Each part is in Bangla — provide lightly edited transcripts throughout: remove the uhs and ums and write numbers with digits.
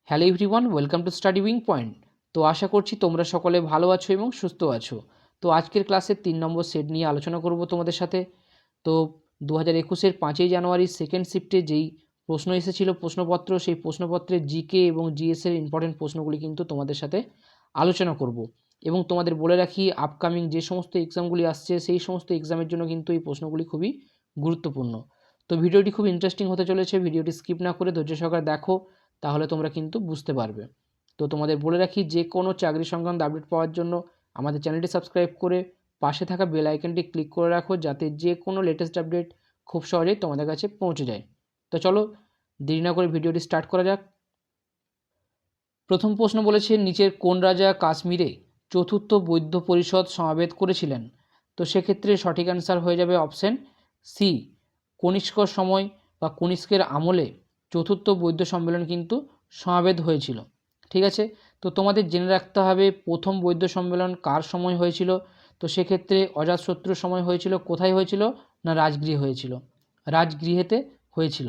Hello everyone, welcome to study wing point. তো আশা করছি তোমরা সকলে ভালো আছো এবং সুস্থ আছো। তো আজকের ক্লাসের 3 নম্বর সেট নিয়ে আলোচনা করব তোমাদের সাথে। তো 2021-এর 5ই জানুয়ারি সেকেন্ড শিফটে যেই প্রশ্ন এসেছিল প্রশ্নপত্র, সেই প্রশ্নপত্রের জিকে এবং জিএসের ইম্পর্টেন্ট প্রশ্নগুলি কিন্তু তোমাদের সাথে আলোচনা করব। এবং তোমাদের বলে রাখি, আপকামিং যে সমস্ত এক্সামগুলি আসছে সেই সমস্ত এক্সামের জন্য কিন্তু এই প্রশ্নগুলি খুবই গুরুত্বপূর্ণ। তো ভিডিওটি খুব ইন্টারেস্টিং হতে চলেছে, ভিডিওটি স্কিপ না করে ধৈর্য সহকারে দেখো, তাহলে তোমরা কিন্তু বুঝতে পারবে। তো তোমাদের বলে রাখি, যে কোনো চাকরি সংক্রান্ত আপডেট পাওয়ার জন্য আমাদের চ্যানেলটি সাবস্ক্রাইব করে পাশে থাকা বেল আইকনটি ক্লিক করে রাখো, যাতে যে কোনো লেটেস্ট আপডেট খুব সহজেই তোমাদের কাছে পৌঁছে যায়। তো চলো দেরি না করে ভিডিওটি স্টার্ট করা যাক। প্রথম প্রশ্ন বলেছে, নিচের কোন রাজা কাশ্মীরে চতুর্থ বৌদ্ধ পরিষদ সমাবেত করেছিলেন? তো সেক্ষেত্রে সঠিক অ্যান্সার হয়ে যাবে অপশন সি, কনিষ্কর সময় বা কনিষ্কের আমলে চতুর্থ বৌদ্ধ সম্মেলন কিন্তু সমাবেত হয়েছিল। ঠিক আছে, তো তোমাদের জেনে রাখতে হবে প্রথম বৌদ্ধ সম্মেলন কার সময় হয়েছিল। তো সেক্ষেত্রে অজাতশত্রুর সময় হয়েছিল। কোথায় হয়েছিল? না রাজগৃহে হয়েছিল, রাজগৃহেতে হয়েছিল।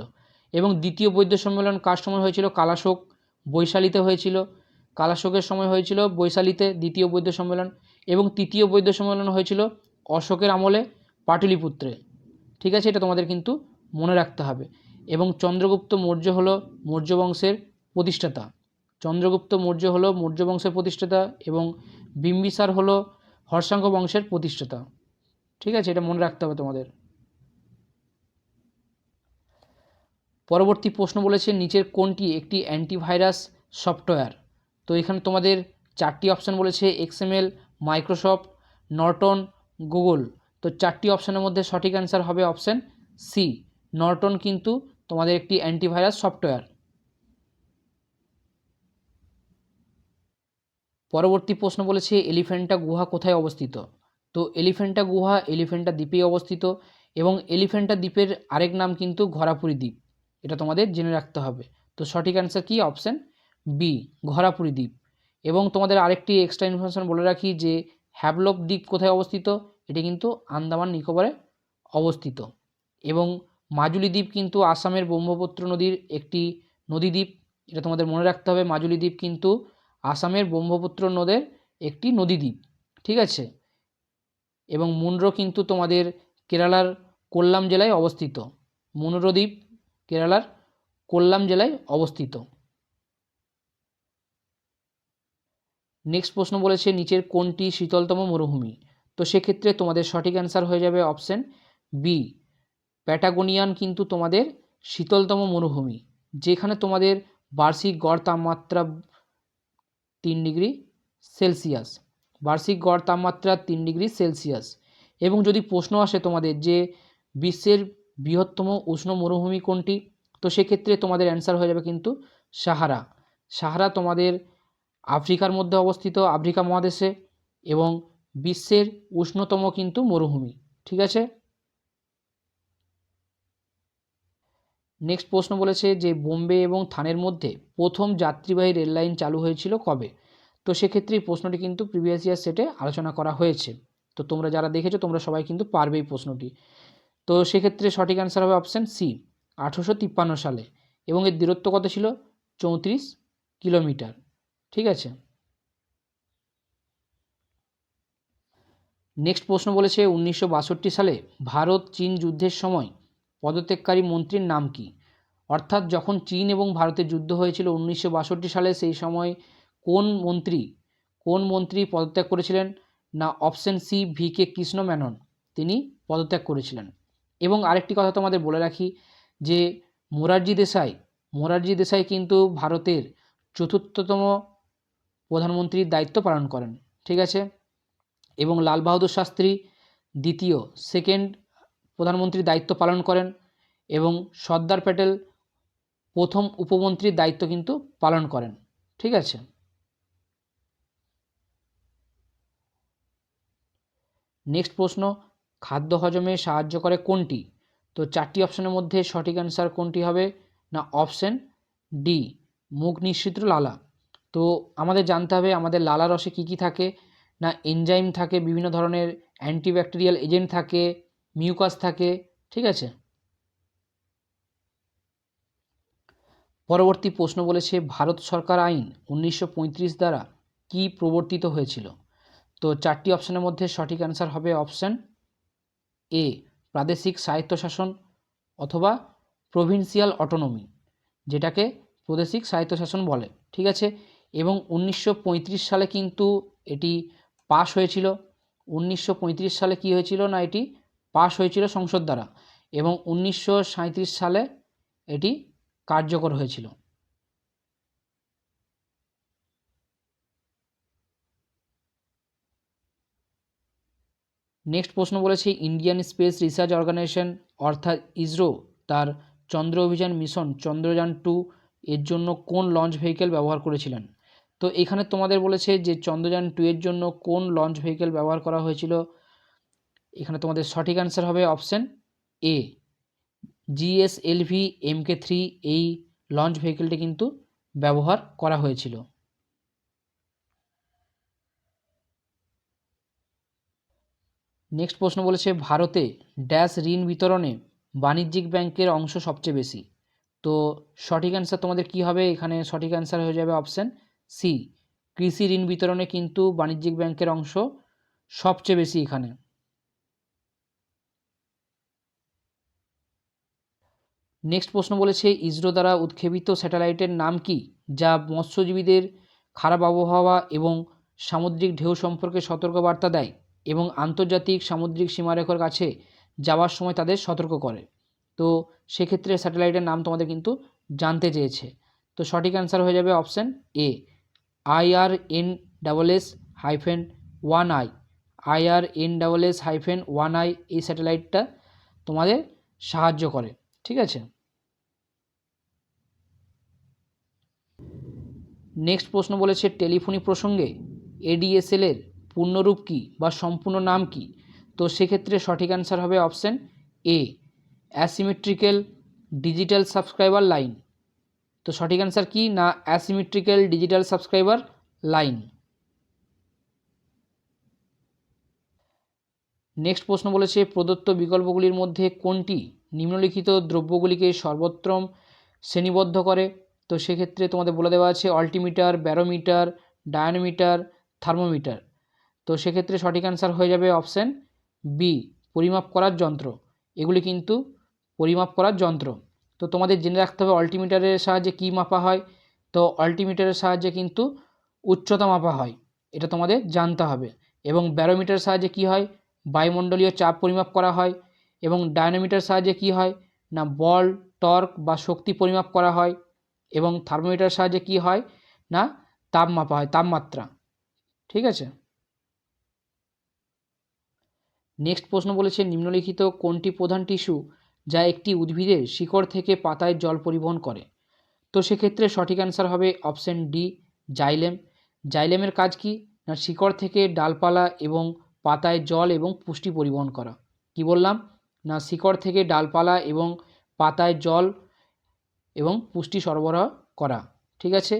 এবং দ্বিতীয় বৌদ্ধ সম্মেলন কার সময় হয়েছিল? কালাশোক বৈশালীতে হয়েছিল। কালাশোকের সময় হয়েছিল বৈশালীতে দ্বিতীয় বৌদ্ধ সম্মেলন। এবং তৃতীয় বৌদ্ধ সম্মেলন হয়েছিল অশোকের আমলে পাটলিপুত্রে। ঠিক আছে, এটা তোমাদের কিন্তু মনে রাখতে হবে। এবং চন্দ্রগুপ্ত মৌর্য হলো মৌর্য বংশের প্রতিষ্ঠাতা। চন্দ্রগুপ্ত মৌর্য হলো মৌর্য বংশের প্রতিষ্ঠাতা এবং বিম্বিসার হলো হর্ষাঙ্ক বংশের প্রতিষ্ঠাতা। ঠিক আছে, এটা মনে রাখতে হবে তোমাদের। পরবর্তী প্রশ্ন বলেছে, নিচের কোনটি একটি অ্যান্টিভাইরাস সফটওয়্যার? তো এখানে তোমাদের 4টি অপশান বলেছে, এক্সএমএল, মাইক্রোসফট, নর্টন, গুগল। তো 4টি অপশানের মধ্যে সঠিক অ্যান্সার হবে অপশান সি, নর্টন কিন্তু তোমাদের একটি অ্যান্টিভাইরাস সফটওয়্যার। পরবর্তী প্রশ্ন বলেছে, এলিফ্যান্টা গুহা কোথায় অবস্থিত? তো এলিফ্যান্টা গুহা এলিফ্যান্টা দ্বীপেই অবস্থিত। এবং এলিফ্যান্টা দ্বীপের আরেক নাম কিন্তু ঘোরাপুরী দ্বীপ, এটা তোমাদের জেনে রাখতে হবে। তো সঠিক অ্যান্সার কি? অপশান বি, ঘোরাপুরী দ্বীপ। এবং তোমাদের আরেকটি এক্সট্রা ইনফরমেশন বলে রাখি যে হ্যাভলক দ্বীপ কোথায় অবস্থিত? এটি কিন্তু আন্দামান নিকোবরে অবস্থিত। এবং মাজুলি দ্বীপ কিন্তু আসামের ব্রহ্মপুত্র নদীর একটি নদীদ্বীপ, এটা তোমাদের মনে রাখতে হবে। মাজুলি দ্বীপ কিন্তু আসামের ব্রহ্মপুত্র নদের একটি নদীদ্বীপ। ঠিক আছে, এবং মুন্ড্রো কিন্তু তোমাদের কেরালার কোল্লাম জেলায় অবস্থিত। মুন্ড্রো দ্বীপ কেরালার কোল্লাম জেলায় অবস্থিত। নেক্সট প্রশ্ন বলেছে, নিচের কোনটি শীতলতম মরুভূমি? তো সেক্ষেত্রে তোমাদের সঠিক অ্যান্সার হয়ে যাবে অপশান বি, প্যাটাগোনিয়ান কিন্তু তোমাদের শীতলতম মরুভূমি, যেখানে তোমাদের বার্ষিক গড় তাপমাত্রা 3 ডিগ্রি সেলসিয়াস। বার্ষিক গড় তাপমাত্রা 3 ডিগ্রি সেলসিয়াস। এবং যদি প্রশ্ন আসে তোমাদের যে বিশ্বের বৃহত্তম উষ্ণ মরুভূমি কোনটি? তো সেক্ষেত্রে তোমাদের অ্যান্সার হয়ে যাবে কিন্তু সাহারা। সাহারা তোমাদের আফ্রিকার মধ্যে অবস্থিত, আফ্রিকা মহাদেশে, এবং বিশ্বের উষ্ণতম কিন্তু মরুভূমি। ঠিক আছে, নেক্সট প্রশ্ন বলেছে যে বোম্বে এবং থানের মধ্যে প্রথম যাত্রীবাহী রেল লাইন চালু হয়েছিল কবে? তো সেক্ষেত্রে এই প্রশ্নটি কিন্তু প্রিভিয়াস ইয়ার সেটে আলোচনা করা হয়েছে। তো তোমরা যারা দেখেছো তোমরা সবাই কিন্তু পারবে এই প্রশ্নটি। তো সেক্ষেত্রে সঠিক অ্যান্সার হবে অপশান সি, 1853 সালে। এবং এর দূরত্ব কত ছিল? 34 কিলোমিটার। ঠিক আছে, নেক্সট প্রশ্ন বলেছে 1962 সালে ভারত চীন যুদ্ধের সময় পদত্যাগকারী মন্ত্রীর নাম কি? অর্থাৎ যখন চীন এবং ভারতের যুদ্ধ হয়েছিল 1962 সালে, সেই সময় কোন মন্ত্রী পদত্যাগ করেছিলেন? না option C, V K Krishna Menon, তিনি পদত্যাগ করেছিলেন। এবং আরেকটি কথা তোমাদের বলে রাখি যে মোরারজি দেশাই কিন্তু ভারতের চতুর্থতম প্রধানমন্ত্রীর দায়িত্ব পালন করেন। ঠিক আছে, এবং লাল বাহাদুর শাস্ত্রী সেকেন্ড প্রধানমন্ত্রীর দায়িত্ব পালন করেন। এবং সর্দার প্যাটেল প্রথম উপমন্ত্রীর দায়িত্ব কিন্তু পালন করেন। ঠিক আছে, নেক্সট প্রশ্ন, খাদ্য হজমে সাহায্য করে কোনটি? তো 4টি অপশনের মধ্যে সঠিক অ্যান্সার কোনটি হবে? না অপশন ডি, মুখ নিঃসৃত লালা। তো আমাদের জানতে হবে আমাদের লালা রসে কী কী থাকে। না এনজাইম থাকে, বিভিন্ন ধরনের অ্যান্টিব্যাকটেরিয়াল এজেন্ট থাকে, মিউকাস থাকে। ঠিক আছে, পরবর্তী প্রশ্ন বলেছে ভারত সরকার আইন 1935 দ্বারা কি প্রবর্তিত হয়েছিল? তো 4টি অপশানের মধ্যে সঠিক অ্যান্সার হবে অপশান এ প্রাদেশিক স্বায়ত্তশাসন অথবা প্রভিন্সিয়াল অটোনমি, যেটাকে প্রাদেশিক স্বায়ত্তশাসন বলে। ঠিক আছে, এবং 1935 সালে কিন্তু এটি পাশ হয়েছিল। 1935 সালে কি হয়েছিল না এটি পাশ হয়েছিল সংসদ দ্বারা, এবং 1937 সালে এটি কার্যকর হয়েছিল। নেক্সট প্রশ্ন বলেছে ইন্ডিয়ান স্পেস রিসার্চ অর্গানাইজেশন অর্থাৎ ইসরো তার চন্দ্র অভিযান মিশন চন্দ্রযান-2 এর জন্য কোন লঞ্চ ভেহিকেল ব্যবহার করেছিলেন? তো এখানে তোমাদের বলেছে যে চন্দ্রযান-2 এর জন্য কোন লঞ্চ ভেহিকেল ব্যবহার করা হয়েছিল। এখানে তোমাদের সঠিক অ্যান্সার হবে অপশান এ GSLV Mk3 এই লঞ্চ ভেহিকেলটি কিন্তু ব্যবহার করা হয়েছিল। নেক্সট প্রশ্ন বলেছে ভারতে ড্যাশ ঋণ বিতরণে বাণিজ্যিক ব্যাংকের অংশ সবচেয়ে বেশি। তো সঠিক অ্যান্সার তোমাদের কি হবে? এখানে সঠিক অ্যান্সার হয়ে যাবে অপশান সি কৃষি ঋণ বিতরণে কিন্তু বাণিজ্যিক ব্যাংকের অংশ সবচেয়ে বেশি এখানে। নেক্সট প্রশ্ন বলেছে ইসরো দ্বারা উৎক্ষেপিত স্যাটেলাইটের নাম কি, যা মৎস্যজীবীদের খারাপ আবহাওয়া এবং সামুদ্রিক ঢেউ সম্পর্কে সতর্কবার্তা দেয় এবং আন্তর্জাতিক সামুদ্রিক সীমারেখার কাছে যাওয়ার সময় তাদের সতর্ক করে? তো সেক্ষেত্রে স্যাটেলাইটের নাম তোমাদের কিন্তু জানতে চেয়েছে। তো সঠিক অ্যান্সার হয়ে যাবে অপশান এ IRNSS-1I। IRNSS-1I এই স্যাটেলাইটটা তোমাদের সাহায্য করে। ঠিক আছে, নেক্সট প্রশ্ন বলেছে টেলিফোনি প্রসঙ্গে ADSL এর পূর্ণরূপ কী বা সম্পূর্ণ নাম কি? তো সেক্ষেত্রে সঠিক অ্যান্সার হবে option A asymmetrical digital subscriber line. তো সঠিক অ্যান্সার কি না asymmetrical digital subscriber line. Next প্রশ্ন বলেছে প্রদত্ত বিকল্পগুলির মধ্যে কোনটি নিম্নলিখিত দ্রব্যগুলিকে সর্বোত্তম শ্রেণীবদ্ধ করে? তো সেক্ষেত্রে তোমাদের বলে দেওয়া আছে অল্টিমিটার, ব্যারোমিটার, ডায়নোমিটার, থার্মোমিটার। তো সেক্ষেত্রে সঠিক অ্যান্সার হয়ে যাবে অপশান বি পরিমাপ করার যন্ত্র। এগুলি কিন্তু পরিমাপ করার যন্ত্র। তো তোমাদের জেনে রাখতে হবে অল্টিমিটারের সাহায্যে কী মাপা হয়। তো অল্টিমিটারের সাহায্যে কিন্তু উচ্চতা মাপা হয়, এটা তোমাদের জানতে হবে। এবং ব্যারোমিটারের সাহায্যে কী হয়, বায়ুমণ্ডলীয় চাপ পরিমাপ করা হয়। এবং ডায়নোমিটার সাহায্যে কী হয় না বল, টর্ক বা শক্তি পরিমাপ করা হয়। এবং থার্মোমিটার সাহায্যে কী হয় না তাপ মাপা হয়, তাপমাত্রা। ঠিক আছে, নেক্সট প্রশ্ন বলেছে নিম্নলিখিত কোনটি প্রধান টিস্যু যা একটি উদ্ভিদের শিকড় থেকে পাতায় জল পরিবহন করে? তো সেক্ষেত্রে সঠিক অ্যান্সার হবে অপশান ডি জাইলেম। জাইলেমের কাজ কি না শিকড় থেকে ডালপালা এবং পাতায় জল এবং পুষ্টি পরিবহন করা। কি বললাম না শিকড় থেকে ডালপালা এবং পাতায় জল এবং পুষ্টি সরবরাহ করা। ঠিক আছে,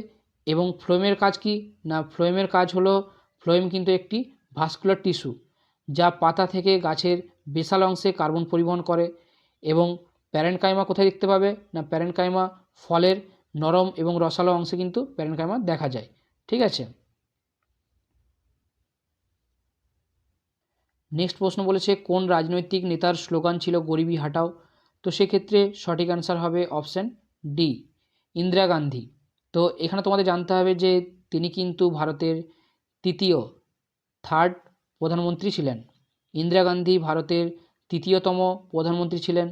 এবং ফ্লোয়েমের কাজ কি না ফ্লোয়েমের কাজ হলো ফ্লোয়েম কিন্তু একটি ভাস্কুলার টিস্যু যা পাতা থেকে গাছের বেসাল অংশে কার্বন পরিবহন করে। এবং প্যারেনকাইমা কোথায় দেখতে পাবে না প্যারেনকাইমা ফলের নরম এবং রসালো অংশে কিন্তু প্যারেনকাইমা দেখা যায়। ঠিক আছে, নেক্সট প্রশ্ন বলেছে কোন রাজনৈতিক নেতার স্লোগান ছিল গরিবি হাটাও? তো সেক্ষেত্রে সঠিক অ্যান্সার হবে অপশান ডি ইন্দিরা গান্ধী। তো এখানে তোমাদের জানতে হবে যে তিনি কিন্তু ভারতের থার্ড প্রধানমন্ত্রী ছিলেন। ইন্দিরা গান্ধী ভারতের তৃতীয়তম প্রধানমন্ত্রী ছিলেন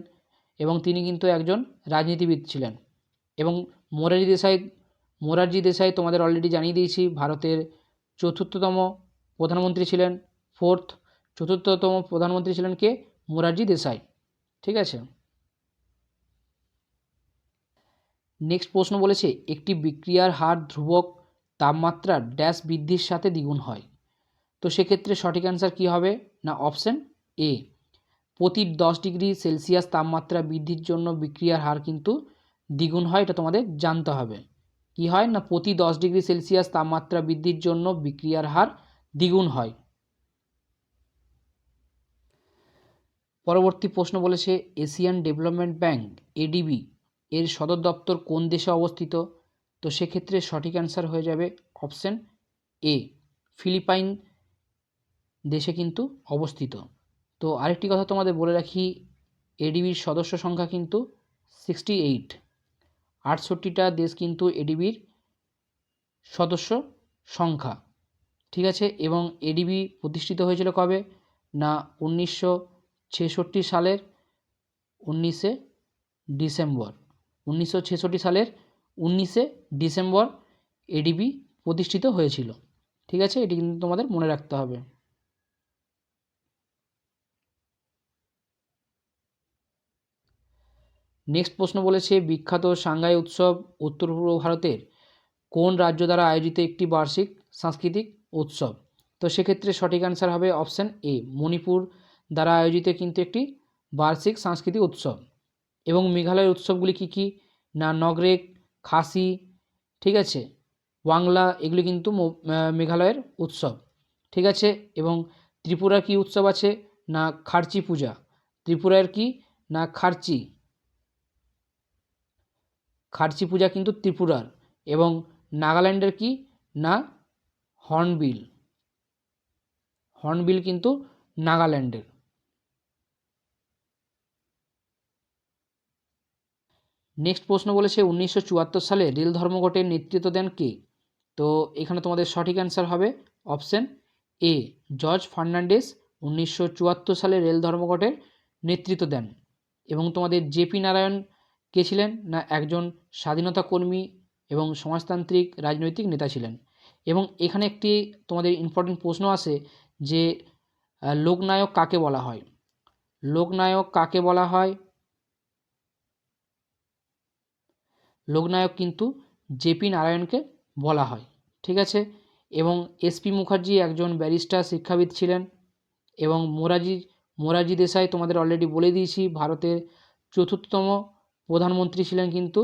এবং তিনি কিন্তু একজন রাজনীতিবিদ ছিলেন। এবং মোরারজি দেশাই তোমাদের অলরেডি জানিয়ে দিয়েছি ভারতের চতুর্থতম প্রধানমন্ত্রী ছিলেন। চতুর্থতম প্রধানমন্ত্রী ছিলেন কে? মোরারজি দেশাই। ঠিক আছে, নেক্সট প্রশ্ন বলেছে একটি বিক্রিয়ার হার ধ্রুবক তাপমাত্রার ড্যাশ বৃদ্ধির সাথে দ্বিগুণ হয়। তো সেক্ষেত্রে সঠিক অ্যান্সার কী হবে না অপশান এ প্রতি 10 ডিগ্রি সেলসিয়াস তাপমাত্রা বৃদ্ধির জন্য বিক্রিয়ার হার কিন্তু দ্বিগুণ হয়, এটা তোমাদের জানতে হবে। কি হয় না প্রতি 10 ডিগ্রি সেলসিয়াস তাপমাত্রা বৃদ্ধির জন্য বিক্রিয়ার হার দ্বিগুণ হয়। পরবর্তী প্রশ্ন বলেছে এশিয়ান ডেভেলপমেন্ট ব্যাংক ADB এর সদর দপ্তর কোন দেশে অবস্থিত? তো সেক্ষেত্রে সঠিক অ্যান্সার হয়ে যাবে অপশান এ, ফিলিপাইন দেশে কিন্তু অবস্থিত। তো আরেকটি কথা তোমাদের বলে রাখি, এডিবির সদস্য সংখ্যা কিন্তু 68, 68টা দেশ কিন্তু এডিবির সদস্য সংখ্যা, ঠিক আছে। এবং এডিবি প্রতিষ্ঠিত হয়েছিল কবে? না 1966 সালের 19শে ডিসেম্বর, 1966 সালের 19শে ডিসেম্বর এডিবি প্রতিষ্ঠিত হয়েছিল, ঠিক আছে। এটি কিন্তু তোমাদের মনে রাখতে হবে। নেক্সট প্রশ্ন বলেছে, বিখ্যাত সাংহাই উৎসব উত্তর পূর্ব ভারতের কোন রাজ্য দ্বারা আয়োজিত একটি বার্ষিক সাংস্কৃতিক উৎসব? তো সেক্ষেত্রে সঠিক অ্যান্সার হবে অপশান এ, মণিপুর দ্বারা আয়োজিত কিন্তু একটি বার্ষিক সাংস্কৃতিক উৎসব। এবং মেঘালয়ের উৎসবগুলি কী কী? না নগরেক, খাসি, ঠিক আছে, ওয়াংলা, এগুলি কিন্তু মেঘালয়ের উৎসব, ঠিক আছে। এবং ত্রিপুরার কী উৎসব আছে? না খার্চি পূজা। ত্রিপুরার কি? না খার্চি পূজা কিন্তু ত্রিপুরার। এবং নাগাল্যান্ডের কি? না হর্নবিল কিন্তু নাগাল্যান্ডের। নেক্সট প্রশ্ন বলেছে, 1974 সালে রেল ধর্মঘটের নেতৃত্ব দেন কে? তো এখানে তোমাদের সঠিক অ্যান্সার হবে অপশান এ, জর্জ ফার্নান্ডেস 1974 সালে রেল ধর্মঘটের নেতৃত্ব দেন। এবং তোমাদের জেপি নারায়ণ কে ছিলেন? না একজন স্বাধীনতা কর্মী এবং সমাজতান্ত্রিক রাজনৈতিক নেতা ছিলেন। এবং এখানে একটি তোমাদের ইম্পর্টেন্ট প্রশ্ন আসে যে লোকনায়ক কাকে বলা হয়? লোকনায়ক কাকে বলা হয়? লোকনায়ক কিন্তু জেপি নারায়ণকে বলা হয়, ঠিক আছে। এবং এসপি মুখার্জি একজন ব্যারিস্টার শিক্ষাবিদ ছিলেন। এবং মোরারজি দেশাই তোমাদের অলরেডি বলে দিয়েছি, ভারতের চতুর্থতম প্রধানমন্ত্রী ছিলেন কিন্তু।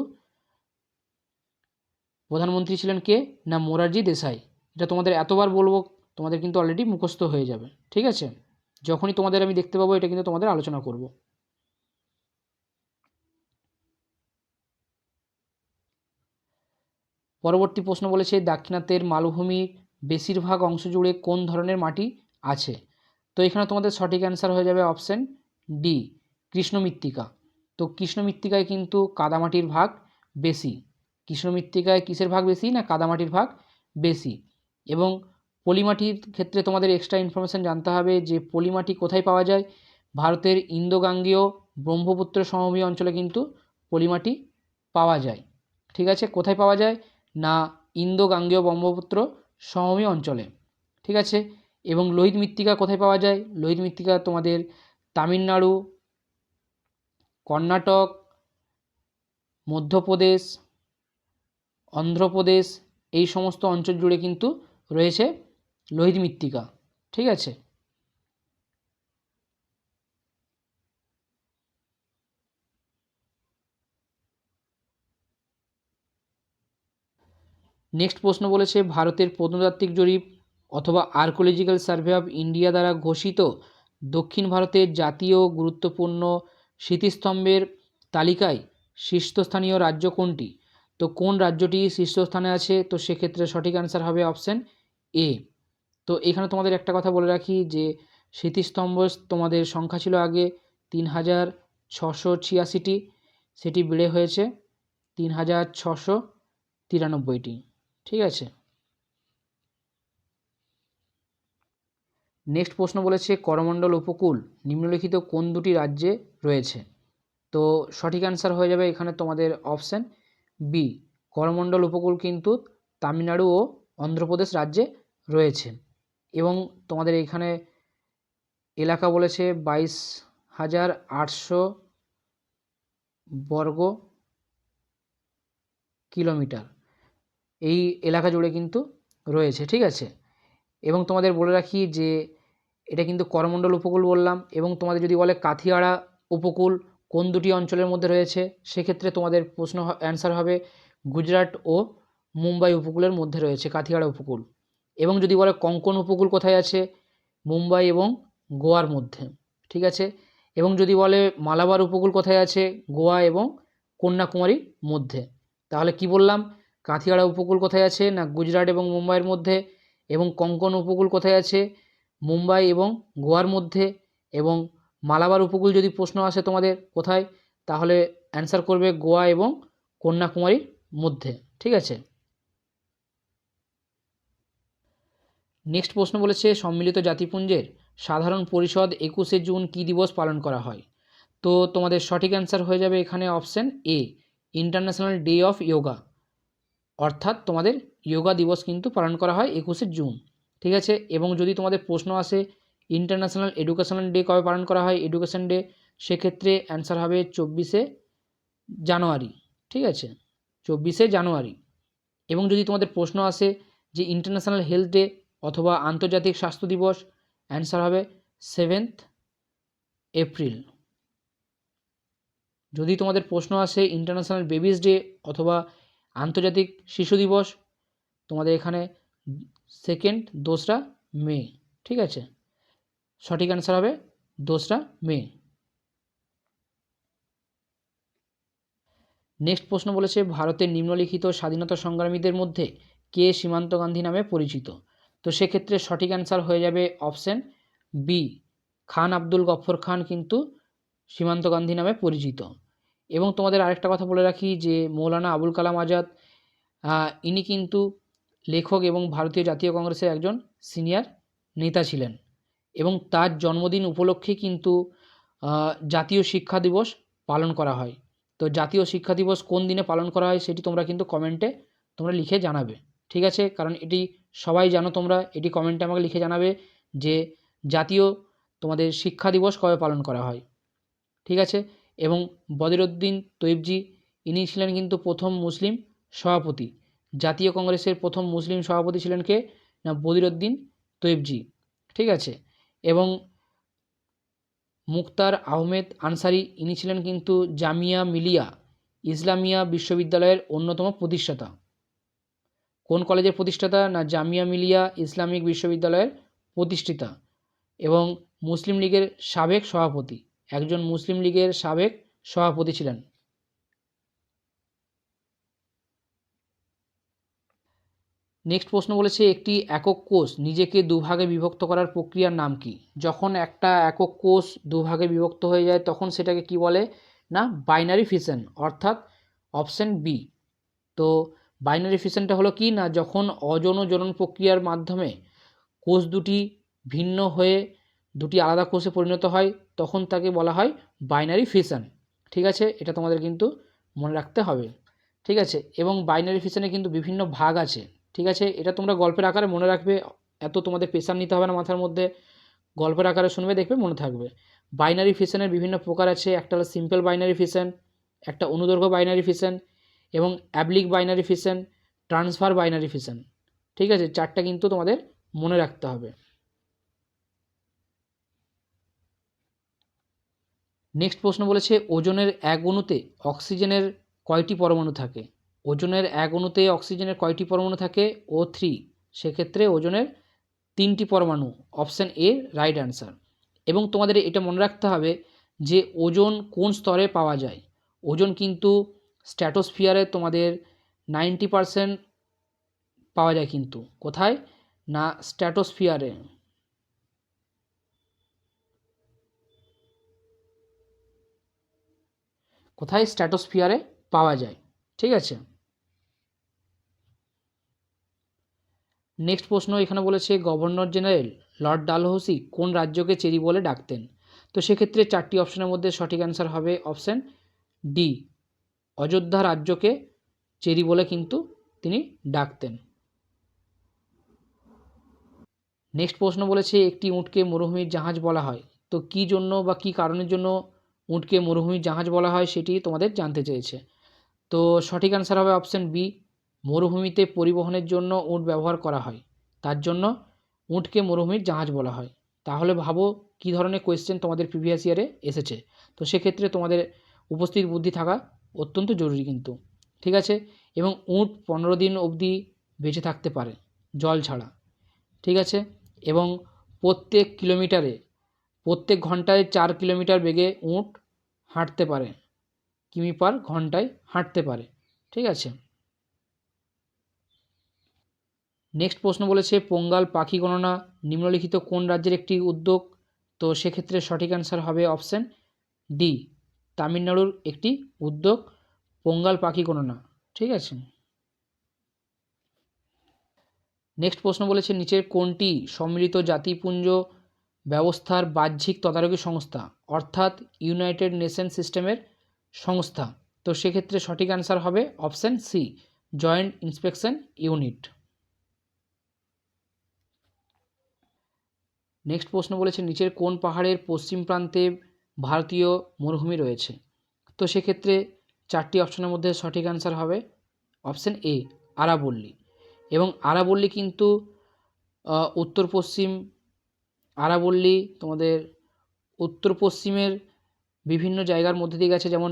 প্রধানমন্ত্রী ছিলেন কে? না মোরারজি দেশাই। এটা তোমাদের এতবার বলবো তোমাদের কিন্তু অলরেডি মুখস্থ হয়ে যাবে, ঠিক আছে। যখনই তোমাদের আমি দেখতে পাবো এটা কিন্তু তোমাদের আলোচনা করব। পরবর্তী প্রশ্ন বলেছে, দাক্ষিণাত্যের মালভূমির বেশিরভাগ অংশ জুড়ে কোন ধরনের মাটি আছে? তো এখানে তোমাদের সঠিক অ্যান্সার হয়ে যাবে অপশান ডি, কৃষ্ণ মৃত্তিকা। তো কৃষ্ণ মৃত্তিকায় কিন্তু কাদামাটির ভাগ বেশি। কৃষ্ণ মৃত্তিকায় কিসের ভাগ বেশি? না কাদামাটির ভাগ বেশি। এবং পলিমাটির ক্ষেত্রে তোমাদের এক্সট্রা ইনফরমেশান জানতে হবে যে পলিমাটি কোথায় পাওয়া যায়? ভারতের ইন্দো গাঙ্গেয় ব্রহ্মপুত্র সমভূমি অঞ্চলে কিন্তু পলিমাটি পাওয়া যায়, ঠিক আছে। কোথায় পাওয়া যায়? না ইন্দো গাঙ্গেয় ব্রহ্মপুত্র সমভূমি অঞ্চলে, ঠিক আছে। এবং লোহিত মৃত্তিকা কোথায় পাওয়া যায়? লোহিত মৃত্তিকা তোমাদের তামিলনাড়ু, কর্ণাটক, মধ্যপ্রদেশ, অন্ধ্রপ্রদেশ, এই সমস্ত অঞ্চল জুড়ে কিন্তু রয়েছে লোহিত মৃত্তিকা, ঠিক আছে। নেক্সট প্রশ্ন বলেছে, ভারতের প্রত্নতাত্ত্বিক জরিপ অথবা আর্কোলজিক্যাল সার্ভে অফ ইন্ডিয়া দ্বারা ঘোষিত দক্ষিণ ভারতের জাতীয় গুরুত্বপূর্ণ স্মৃতিস্তম্ভের তালিকায় শীর্ষস্থানীয় রাজ্য কোনটি? তো কোন রাজ্যটি শীর্ষস্থানে আছে? তো সেক্ষেত্রে সঠিক অ্যান্সার হবে অপশান এ। তো এখানে তোমাদের একটা কথা বলে রাখি যে স্মৃতিস্তম্ভ তোমাদের সংখ্যা ছিল আগে 3686টি, সেটি বেড়ে হয়েছে 3693টি, ঠিক আছে। নেক্সট প্রশ্ন বলেছে, করমণ্ডল উপকূল নিম্নলিখিত কোন দুটি রাজ্যে রয়েছে? তো সঠিক অ্যান্সার হয়ে যাবে এখানে তোমাদের অপশান বি, করমণ্ডল উপকূল কিন্তু তামিলনাড়ু ও অন্ধ্রপ্রদেশ রাজ্যে রয়েছে। এবং তোমাদের এখানে এলাকা বলেছে 22,800 বর্গ কিলোমিটার এই এলাকা জুড়ে কিন্তু রয়েছে, ঠিক আছে। এবং তোমাদের বলে রাখি যে এটা কিন্তু করমণ্ডল উপকূল বললাম। এবং তোমাদের যদি বলে কাথিয়াড়া উপকূল কোন দুটি অঞ্চলের মধ্যে রয়েছে, সেক্ষেত্রে তোমাদের প্রশ্ন অ্যান্সার হবে গুজরাট ও মুম্বাই উপকূলের মধ্যে রয়েছে কাথিয়াড়া উপকূল। এবং যদি বলে কঙ্কন উপকূল কোথায় আছে? মুম্বাই এবং গোয়ার মধ্যে, ঠিক আছে। এবং যদি বলে মালাবার উপকূল কোথায় আছে? গোয়া এবং কন্যাকুমারীর মধ্যে। তাহলে কি বললাম, কাথিয়াড়া উপকূল কোথায় আছে না গুজরাট এবং মুম্বাইয়ের মধ্যে, এবং কঙ্কন উপকূল কোথায় আছে মুম্বাই এবং গোয়ার মধ্যে, এবং মালাবার উপকূল যদি প্রশ্ন আসে তোমাদের কোথায়, তাহলে অ্যান্সার করবে গোয়া এবং কন্যাকুমারীর মধ্যে। ঠিক আছে। নেক্সট প্রশ্ন বলেছে সম্মিলিত জাতিপুঞ্জের সাধারণ পরিষদ 21শে জুন কী দিবস পালন করা হয়। তো তোমাদের সঠিক অ্যান্সার হয়ে যাবে এখানে option A, international day of yoga, অর্থাৎ তোমাদের যোগা দিবস কিন্তু পালন করা হয় 21শে জুন। ঠিক আছে। এবং যদি তোমাদের প্রশ্ন আসে ইন্টারন্যাশনাল এডুকেশনাল ডে কবে পালন করা হয়, এডুকেশন ডে, সেক্ষেত্রে অ্যান্সার হবে 24শে জানুয়ারি। ঠিক আছে, 24শে জানুয়ারি। এবং যদি তোমাদের প্রশ্ন আসে যে ইন্টারন্যাশনাল হেলথ ডে অথবা আন্তর্জাতিক স্বাস্থ্য দিবস, অ্যান্সার হবে 7 এপ্রিল। যদি তোমাদের প্রশ্ন আসে ইন্টারন্যাশনাল বেবিস ডে অথবা আন্তর্জাতিক শিশু দিবস, তোমাদের এখানে 2রা মে। ঠিক আছে, সঠিক অ্যান্সার হবে 2রা মে। নেক্সট প্রশ্ন বলেছে ভারতের নিম্নলিখিত স্বাধীনতা সংগ্রামীদের মধ্যে কে সীমান্ত গান্ধী নামে পরিচিত। তো সেক্ষেত্রে সঠিক অ্যান্সার হয়ে যাবে অপশান বি, খান আব্দুল গফর খান কিন্তু সীমান্ত গান্ধী নামে পরিচিত। এবং তোমাদের আরেকটা কথা বলে রাখি যে মৌলানা আবুল কালাম আজাদ, ইনি কিন্তু লেখক এবং ভারতীয় জাতীয় কংগ্রেসের একজন সিনিয়র নেতা ছিলেন, এবং তার জন্মদিন উপলক্ষে কিন্তু জাতীয় শিক্ষা দিবস পালন করা হয়। তো জাতীয় শিক্ষা দিবস কোন দিনে পালন করা হয় সেটি তোমরা কিন্তু কমেন্টে তোমরা লিখে জানাবে। ঠিক আছে, কারণ এটি সবাই জানো, তোমরা এটি কমেন্টে আমাকে লিখে জানাবে যে জাতীয় তোমাদের শিক্ষা দিবস কবে পালন করা হয়। ঠিক আছে। এবং বদিরউদ্দিন তৈয়বজি, ইনি ছিলেন কিন্তু প্রথম মুসলিম সভাপতি। জাতীয় কংগ্রেসের প্রথম মুসলিম সভাপতি ছিলেন কে না বদিরউদ্দিন তৈয়বজি। ঠিক আছে। এবং মুক্তার আহমেদ আনসারি, ইনি ছিলেন কিন্তু জামিয়া মিলিয়া ইসলামিয়া বিশ্ববিদ্যালয়ের অন্যতম প্রতিষ্ঠাতা। কোন কলেজের প্রতিষ্ঠাতা না জামিয়া মিলিয়া ইসলামিক বিশ্ববিদ্যালয়ের প্রতিষ্ঠাতা, এবং মুসলিম লীগের সাবেক সভাপতি, একজন মুসলিম লীগের সাবেক সভাপতি ছিলেন। নেক্সট প্রশ্ন বলেছে একটি একক কোষ নিজেকে দুভাগে বিভক্ত করার প্রক্রিয়ার নাম কি। যখন একটা একক কোষ দুভাগে বিভক্ত হয়ে যায় তখন সেটাকে কি বলে না বাইনারি ফিশন, অর্থাৎ অপশন বি। তো বাইনারি ফিশনটা হলো কি না যখন অযৌন জনন প্রক্রিয়ার মাধ্যমে কোষ দুটি ভিন্ন হয়ে দুটি আলাদা কোষে পরিণত হয় তখন তাকে বলা হয় বাইনারি ফিশন। ঠিক আছে, এটা তোমাদের কিন্তু মনে রাখতে হবে। ঠিক আছে। এবং বাইনারি ফিশনে কিন্তু বিভিন্ন ভাগ আছে। ঠিক আছে, এটা তোমরা গল্পের আকারে মনে রাখবে, এত তোমাদের প্রেশার নিতে হবে না মাথার মধ্যে, গল্পের আকারে শুনবে দেখবে মনে থাকবে। বাইনারি ফিশনের বিভিন্ন প্রকার আছে, একটা হলো সিম্পল বাইনারি ফিশন, একটা অনুদৈর্ঘ্য বাইনারি ফিশন, এবং oblique binary fission, transverse binary fission. ঠিক আছে, চারটা কিন্তু তোমাদের মনে রাখতে হবে। নেক্সট প্রশ্ন বলেছে ওজনের এক অণুতে অক্সিজেনের কয়টি পরমাণু থাকে। ওজনের এক অণুতে অক্সিজেনের কয়টি পরমাণু থাকে O3, সেক্ষেত্রে ওজনের 3টি পরমাণু, অপশান এ রাইট অ্যান্সার। এবং তোমাদের এটা মনে রাখতে হবে যে ওজোন কোন স্তরে পাওয়া যায়। ওজোন কিন্তু স্ট্র্যাটোস্ফিয়ারে তোমাদের 90% পাওয়া যায়, কিন্তু কোথায় না স্ট্র্যাটোস্ফিয়ারে। কোথায় স্ট্র্যাটোস্ফিয়ারে পাওয়া যায়। ঠিক আছে। নেক্সট প্রশ্ন এখানে বলেছে গভর্নর জেনারেল লর্ড ডালহৌসি কোন রাজ্যকে চেরি বলে ডাকতেন। তো সেক্ষেত্রে 4টি অপশনের মধ্যে সঠিক অ্যান্সার হবে অপশান ডি, অযোধ্যা রাজ্যকে চেরি বলে কিন্তু তিনি ডাকতেন। নেক্সট প্রশ্ন বলেছে একটি উটকে মরুভূমির জাহাজ বলা হয়। তো কী জন্য বা কী কারণের জন্য উটকে মরুভূমির জাহাজ বলা হয় সেটি তোমাদের জানতে চেয়েছে। তো সঠিক অ্যান্সার হবে অপশান বি, মরুভূমিতে পরিবহনের জন্য উট ব্যবহার করা হয়, তার জন্য উটকে মরুভূমির জাহাজ বলা হয়। তাহলে ভাবো কী ধরনের কোয়েশ্চেন তোমাদের প্রিভিয়াস ইয়ারে এসেছে। তো সেক্ষেত্রে তোমাদের উপস্থিত বুদ্ধি থাকা অত্যন্ত জরুরি কিন্তু। ঠিক আছে। এবং উট 15 দিন অবধি বেঁচে থাকতে পারে জল ছাড়া। ঠিক আছে। এবং প্রত্যেক ঘন্টায় 4 কিলোমিটার বেগে উট হাঁটতে পারে। কিমি পার ঘন্টায় হাঁটতে পারে। ঠিক আছে। নেক্সট প্রশ্ন বলেছে পোঙ্গাল পাখি গণনা নিম্নলিখিত কোন রাজ্যের একটি উদ্যোগ? তো সেক্ষেত্রে সঠিক অ্যান্সার হবে অপশান ডি, তামিলনাড়ুর একটি উদ্যোগ পোঙ্গাল পাখি গণনা। ঠিক আছে। নেক্সট প্রশ্ন বলেছে নিচের কোনটি সম্মিলিত জাতিপুঞ্জ ব্যবস্থার বাহ্যিক তদারকি সংস্থা, অর্থাৎ ইউনাইটেড নেশন সিস্টেমের সংস্থা? তো সেক্ষেত্রে সঠিক অ্যান্সার হবে option C, joint inspection unit. Next প্রশ্ন বলেছে নিচের কোন পাহাড়ের পশ্চিম প্রান্তে ভারতীয় মরুভূমি রয়েছে? তো সেক্ষেত্রে চারটি অপশনের মধ্যে সঠিক অ্যান্সার হবে অপশান এ, আরাবল্লী। এবং আরাবল্লী কিন্তু উত্তর পশ্চিম আরাবল্লী তোমাদের উত্তর পশ্চিমের বিভিন্ন জায়গার মধ্যে দিয়ে গেছে, যেমন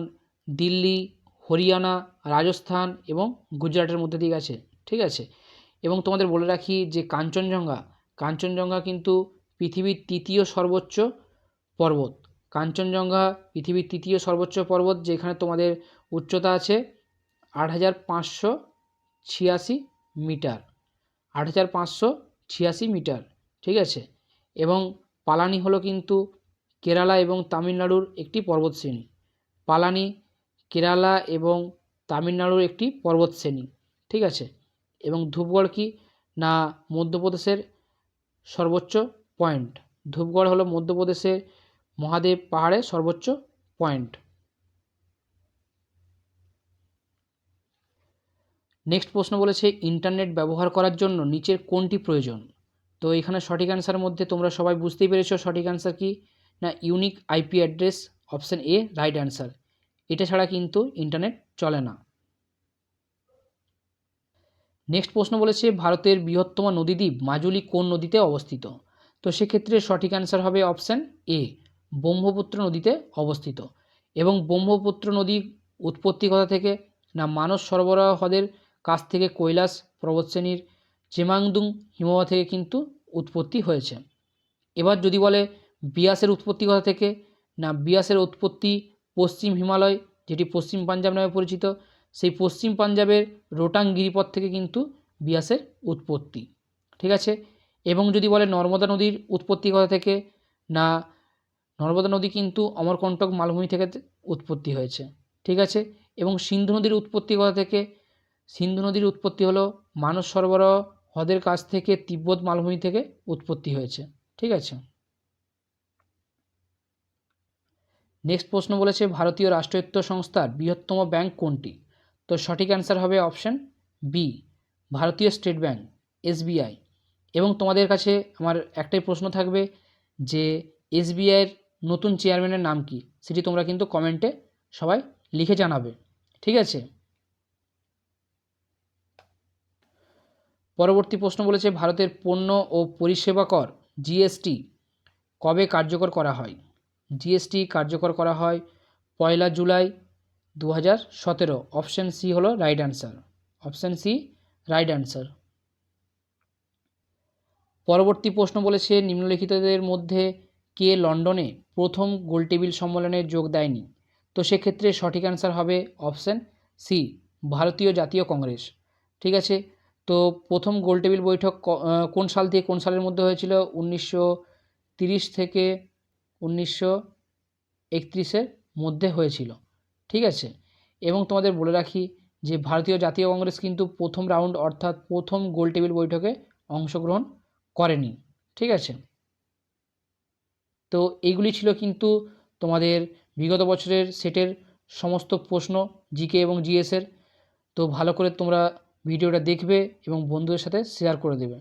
দিল্লি, হরিয়ানা, রাজস্থান এবং গুজরাটের মধ্যে দিয়ে গেছে। ঠিক আছে। এবং তোমাদের বলে রাখি যে কাঞ্চনজঙ্ঘা কিন্তু পৃথিবীর তৃতীয় সর্বোচ্চ পর্বত। কাঞ্চনজঙ্ঘা পৃথিবীর তৃতীয় সর্বোচ্চ পর্বত, যেখানে তোমাদের উচ্চতা আছে 8,586 মিটার। 8,586 মিটার। ঠিক আছে। এবং পালানি হলো কিন্তু কেরালা এবং তামিলনাড়ুর একটি পর্বতশ্রেণী। পালানি কেরালা এবং তামিলনাড়ুর একটি পর্বতশ্রেণী। ঠিক আছে। এবং ধূপগড় কি না মধ্যপ্রদেশের সর্বোচ্চ পয়েন্ট। ধূপগড় হলো মধ্যপ্রদেশের মহাদেব পাহাড়ের সর্বোচ্চ পয়েন্ট। নেক্সট প্রশ্ন বলেছে ইন্টারনেট ব্যবহার করার জন্য নিচের কোনটি প্রয়োজন? তো এখানে সঠিক অ্যান্সারের মধ্যে তোমরা সবাই বুঝতেই পেরেছো সঠিক অ্যান্সার কি না unique IP address, option A right answer. এটা ছাড়া কিন্তু ইন্টারনেট চলে না। নেক্সট প্রশ্ন বলেছে ভারতের বৃহত্তম নদীদ্বীপ মাজুলি কোন নদীতে অবস্থিত? তো সেক্ষেত্রে সঠিক অ্যান্সার হবে অপশান এ, ব্রহ্মপুত্র নদীতে অবস্থিত। এবং ব্রহ্মপুত্র নদীর উৎপত্তি কোথা থেকে না মানস সরবরাহ হ্রদের কাছ থেকে কৈলাস পর্বতশ্রেণীর চেমাংদুং হিমবাহ থেকে কিন্তু উৎপত্তি হয়েছে। এবার যদি বলে বিয়াসের উৎপত্তি কোথা থেকে না বিয়াসের উৎপত্তি পশ্চিম হিমালয়, যেটি পশ্চিম পাঞ্জাব নামে পরিচিত, সেই পশ্চিম পাঞ্জাবের রোটাং গিরিপথ থেকে কিন্তু বিয়াসের উৎপত্তি। ঠিক আছে। এবং যদি বলে নর্মদা নদীর উৎপত্তি কোথা থেকে না নর্মদা নদী কিন্তু অমরকণ্টক মালভূমি থেকে উৎপত্তি হয়েছে। ঠিক আছে। এবং সিন্ধু নদীর উৎপত্তি কোথা থেকে? সিন্ধু নদীর উৎপত্তি হলো মানস সরবরাহ হ্রদের কাছ থেকে তিব্বত মালভূমি থেকে উৎপত্তি হয়েছে। ঠিক আছে। নেক্সট প্রশ্ন বলেছে ভারতীয় রাষ্ট্রায়ত্ত সংস্থার বৃহত্তম ব্যাংক কোনটি? তো সঠিক অ্যান্সার হবে অপশান বি, ভারতীয় স্টেট ব্যাংক, এসবিআই। এবং তোমাদের কাছে আমার একটাই প্রশ্ন থাকবে যে এসবিআইয়ের নতুন চেয়ারম্যানের নাম কি, সেটি তোমরা কিন্তু কমেন্টে সবাই লিখে জানাবে। ঠিক আছে। পরবর্তী প্রশ্ন বলেছে ভারতের পণ্য ও পরিষেবা কর জিএসটি কবে কার্যকর করা হয়? জিএসটি কার্যকর করা হয় 1 জুলাই 2017। অপশান সি হলো right answer. Option C right answer. পরবর্তী প্রশ্ন বলেছে নিম্নলিখিতদের মধ্যে কে লন্ডনে প্রথম গোলটেবিল সম্মেলনে যোগ দেয়নি? তো সেক্ষেত্রে সঠিক অ্যান্সার হবে অপশান সি, ভারতীয় জাতীয় কংগ্রেস। ঠিক আছে। তো প্রথম গোলটেবিল বৈঠক কোন সাল থেকে কোন সালের মধ্যে হয়েছিল? 1930 থেকে 1931-এর মধ্যে হয়েছিল। ঠিক আছে। এবং তোমাদের বলে রাখি যে ভারতীয় জাতীয় কংগ্রেস কিন্তু প্রথম রাউন্ড অর্থাৎ প্রথম গোলটেবিল বৈঠকে অংশগ্রহণ করেনি। ঠিক আছে। তো এইগুলি ছিল কিন্তু তোমাদের বিগত বছরের সেটের সমস্ত প্রশ্ন জিকে এবং জিএসের। তো ভালো করে তোমরা ভিডিওটা দেখবে এবং বন্ধুদের সাথে শেয়ার করে দেবে।